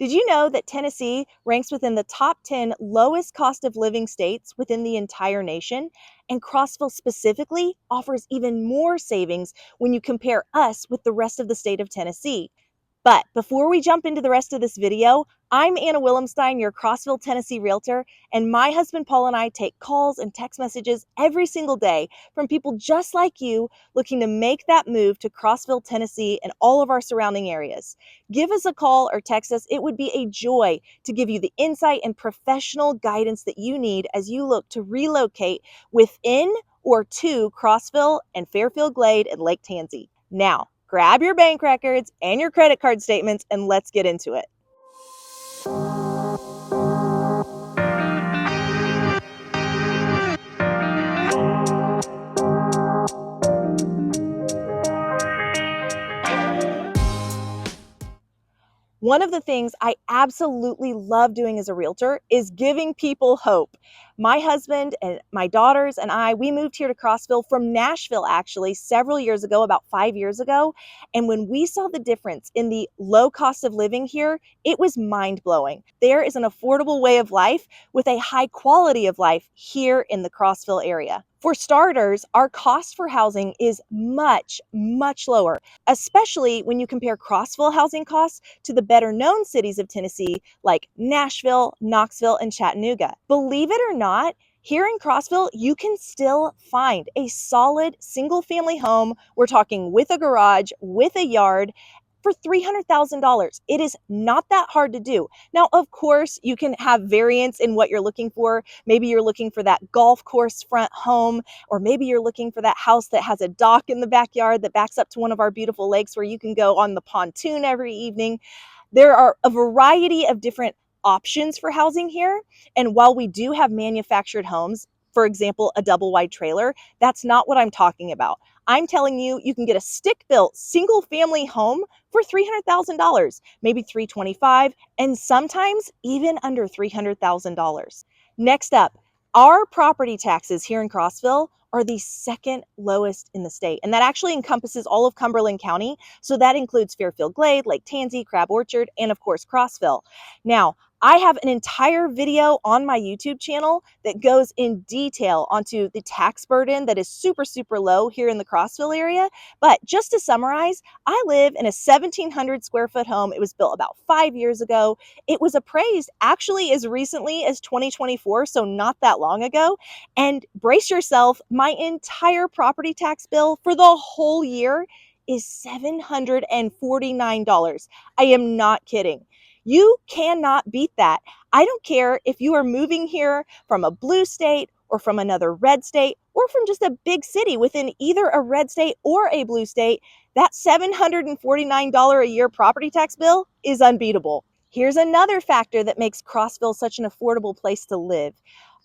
Did you know that Tennessee ranks within the top 10 lowest cost of living states within the entire nation? And Crossville specifically offers even more savings when you compare us with the rest of the state of Tennessee. But before we jump into the rest of this video, I'm Anna Willemstein, your Crossville, Tennessee realtor, and my husband Paul and I take calls and text messages every single day from people just like you looking to make that move to Crossville, Tennessee and all of our surrounding areas. Give us a call or text us. It would be a joy to give you the insight and professional guidance that you need as you look to relocate within or to Crossville and Fairfield Glade and Lake Tansi. Now, grab your bank records and your credit card statements and let's get into it. One of the things I absolutely love doing as a realtor is giving people hope. My husband and my daughters and I, we moved here to Crossville from Nashville actually several years ago, about 5 years ago. And when we saw the difference in the low cost of living here, it was mind-blowing. There is an affordable way of life with a high quality of life here in the Crossville area. For starters, our cost for housing is much, much lower, especially when you compare Crossville housing costs to the better known cities of Tennessee like Nashville, Knoxville, and Chattanooga. Believe it or not, here in Crossville, you can still find a solid single family home. We're talking with a garage, with a yard, for $300,000. It is not that hard to do. Now, of course, you can have variance in what you're looking for. Maybe you're looking for that golf course front home, or maybe you're looking for that house that has a dock in the backyard that backs up to one of our beautiful lakes where you can go on the pontoon every evening. There are a variety of different options for housing here. And while we do have manufactured homes, for example, a double wide trailer, that's not what I'm talking about. I'm telling you, you can get a stick-built single family home for $300,000, maybe $325,000, and sometimes even under $300,000. Next up, our property taxes here in Crossville are the second lowest in the state. And that actually encompasses all of Cumberland County. So that includes Fairfield Glade, Lake Tansi, Crab Orchard, and of course, Crossville. Now, I have an entire video on my YouTube channel that goes in detail onto the tax burden that is super, super low here in the Crossville area. But just to summarize, I live in a 1,700 square foot home. It was built about 5 years ago. It was appraised actually as recently as 2024, so not that long ago. And brace yourself, my entire property tax bill for the whole year is $749. I am not kidding. You cannot beat that. I don't care if you are moving here from a blue state or from another red state or from just a big city within either a red state or a blue state, that $749 a year property tax bill is unbeatable. Here's another factor that makes Crossville such an affordable place to live.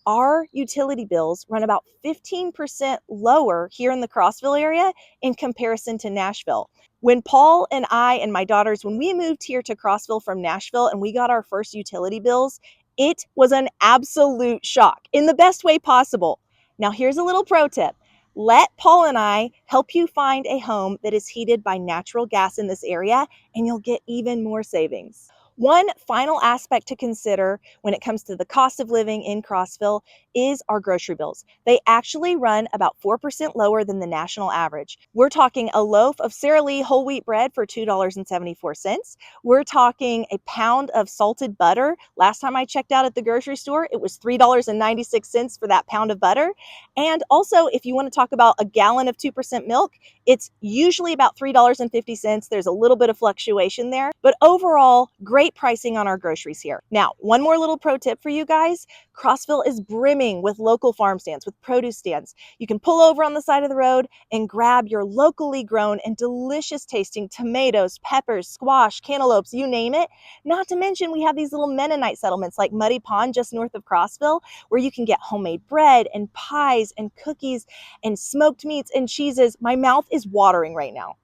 Our utility bills run about 15% lower here in the Crossville area in comparison to Nashville. When Paul and I and my daughters, when we moved here to Crossville from Nashville and we got our first utility bills, it was an absolute shock in the best way possible. Now, here's a little pro tip. Let Paul and I help you find a home that is heated by natural gas in this area, and you'll get even more savings. One final aspect to consider when it comes to the cost of living in Crossville is our grocery bills. They actually run about 4% lower than the national average. We're talking a loaf of Sara Lee whole wheat bread for $2.74. We're talking a pound of salted butter. Last time I checked out at the grocery store, it was $3.96 for that pound of butter. And also, if you want to talk about a gallon of 2% milk, it's usually about $3.50. There's a little bit of fluctuation there, but overall, great pricing on our groceries here. Now, one more little pro tip for you guys. Crossville is brimming with local farm stands, with produce stands. You can pull over on the side of the road and grab your locally grown and delicious tasting tomatoes, peppers, squash, cantaloupes, you name it. Not to mention, we have these little Mennonite settlements like Muddy Pond just north of Crossville, where you can get homemade bread and pies and cookies and smoked meats and cheeses. My mouth is watering right now.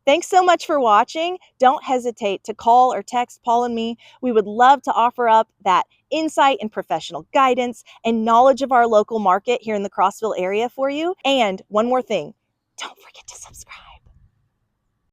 Thanks so much for watching. Don't hesitate to call or text Paul and me. We would love to offer up that insight and professional guidance and knowledge of our local market here in the Crossville area for you. And one more thing, don't forget to subscribe.